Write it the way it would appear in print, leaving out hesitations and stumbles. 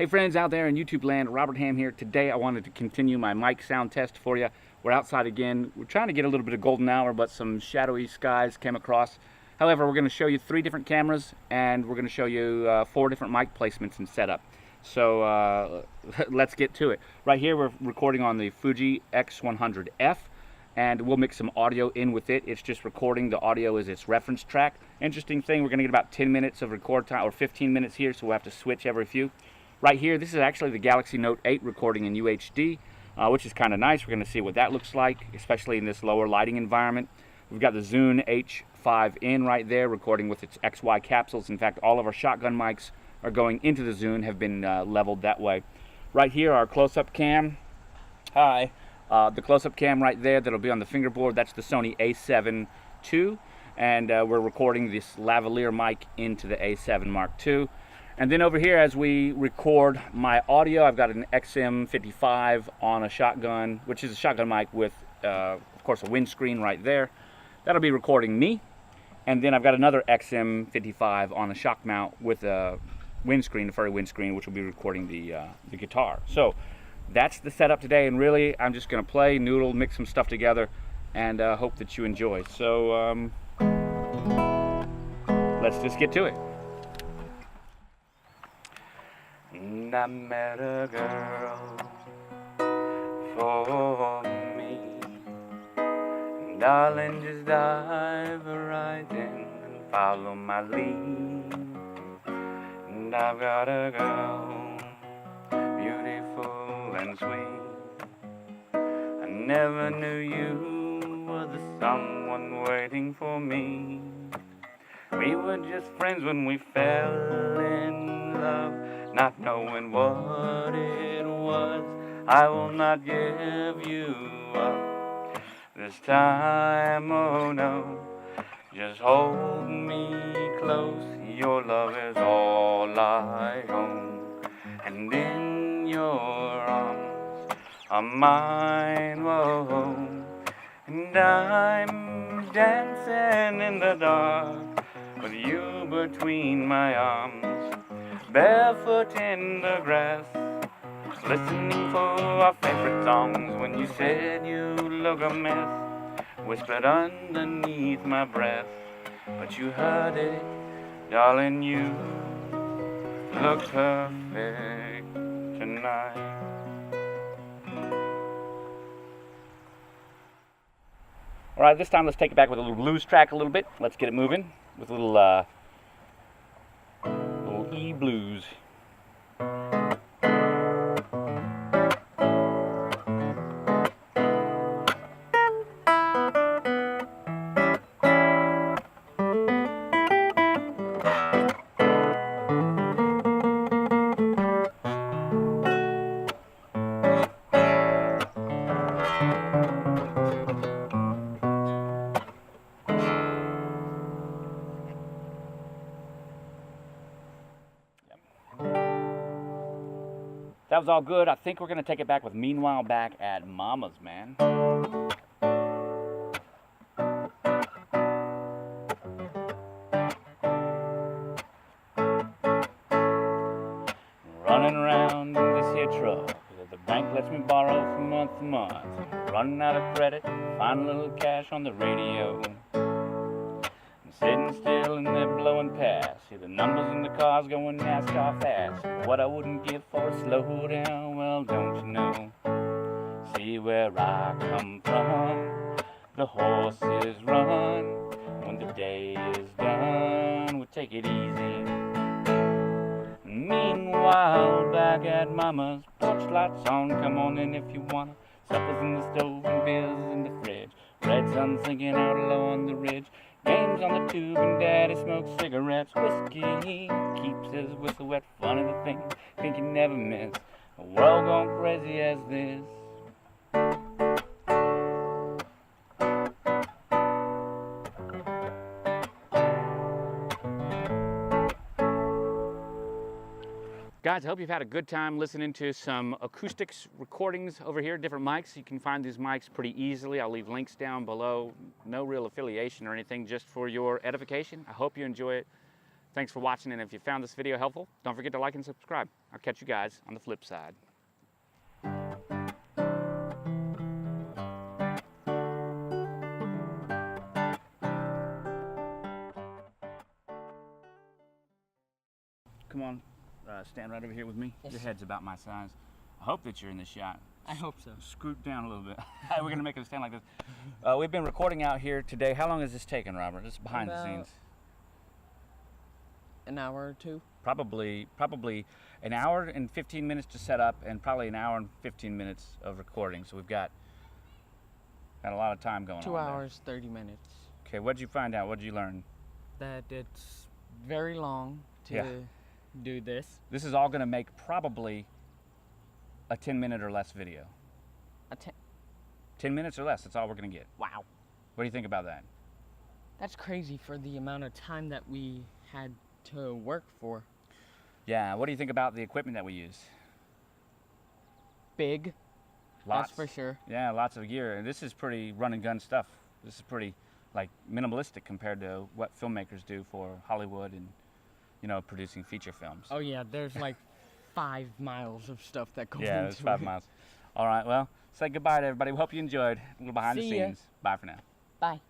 Hey friends out there in YouTube land, Robert Ham here. Today I wanted to continue my mic sound test for you. We're outside again. We're trying to get a little bit of golden hour, but some shadowy skies came across. However, we're going to show you 3 different cameras, and we're going to show you 4 different mic placements and setup. So let's get to it. Right here we're recording on the Fuji X100F, and we'll mix some audio in with it. It's just recording. The audio is its reference track. Interesting thing, we're going to get about 10 minutes of record time, or 15 minutes here, so we'll have to switch every few. Right here, this is actually the Galaxy Note 8 recording in UHD, which is kind of nice. We're going to see what that looks like, especially in this lower lighting environment. We've got the Zune H5N right there recording with its XY capsules. In fact, all of our shotgun mics are going into the Zune, have been leveled that way. Right here, our close-up cam. Hi. The close-up cam right there that'll be on the fingerboard, that's the Sony A7 II. And we're recording this lavalier mic into the A7 Mark II. And then over here, as we record my audio, I've got an XM55 on a shotgun, which is a shotgun mic with, of course, a windscreen right there. That'll be recording me. And then I've got another XM55 on a shock mount with a windscreen, a furry windscreen, which will be recording the guitar. So that's the setup today, and really, I'm just going to play, noodle, mix some stuff together, and hope that you enjoy. So let's just get to it. And I met a girl for me, and darling, just dive right in and follow my lead. And I've got a girl, beautiful and sweet. I never knew you were the someone waiting for me. We were just friends when we fell in love, not knowing what it was. I will not give you up this time, oh no. Just hold me close, your love is all I own. And in your arms are mine, whoa. And I'm dancing in the dark with you between my arms, barefoot in the grass, listening for our favorite songs. When you said you look a mess, whispered underneath my breath, but you heard it, darling, you look perfect tonight. All right, this time let's take it back with a little blues track a little bit. Let's get it moving with a little E-blues. That was all good. I think we're going to take it back with Meanwhile Back at Mama's, man. Running around in this here truck, the bank lets me borrow from month to month. Running out of credit, find a little cash on the radio. Sitting still and they're blowing past. See the numbers in the cars going NASCAR fast. What I wouldn't give for a slow down, well, don't you know? See where I come from, the horses run. When the day is done, we take it easy. Meanwhile, back at Mama's, porch lights on, come on in if you wanna. Supper's in the stove and beer's in the fridge. Red sun sinking out low on the ridge. Games on the tube and Daddy smokes cigarettes. Whiskey keeps his whistle wet. Funny the thing, think you never miss. A world gone crazy as this. Guys, I hope you've had a good time listening to some acoustics recordings over here, different mics. You can find these mics pretty easily. I'll leave links down below. No real affiliation or anything, just for your edification. I hope you enjoy it. Thanks for watching, and if you found this video helpful, don't forget to like and subscribe. I'll catch you guys on the flip side. Come on, stand right over here with me. Yes. Your head's about my size. I hope that you're in this shot. I hope so. Scoot down a little bit. We're gonna make it stand like this. We've been recording out here today. How long has this taken, Robert? This is behind the scenes. An hour or two. Probably an hour and 15 minutes to set up, and probably an hour and 15 minutes of recording. So we've got a lot of time going on. 2 hours, 30 minutes. Okay, what'd you find out? What'd you learn? That it's very long to do this. This is all gonna make probably a 10-minute or less video. 10 minutes or less, that's all we're gonna get. Wow. What do you think about that? That's crazy for the amount of time that we had to work for. Yeah, what do you think about the equipment that we use? Big. Lots. That's for sure. Yeah, lots of gear. And this is pretty run and gun stuff. This is pretty like minimalistic compared to what filmmakers do for Hollywood and, you know, producing feature films. Oh yeah, there's like 5 miles of stuff that goes yeah, into there's 5 it. miles. All right, well, say goodbye to everybody. We hope you enjoyed a little behind the See ya. scenes. Bye for now. Bye.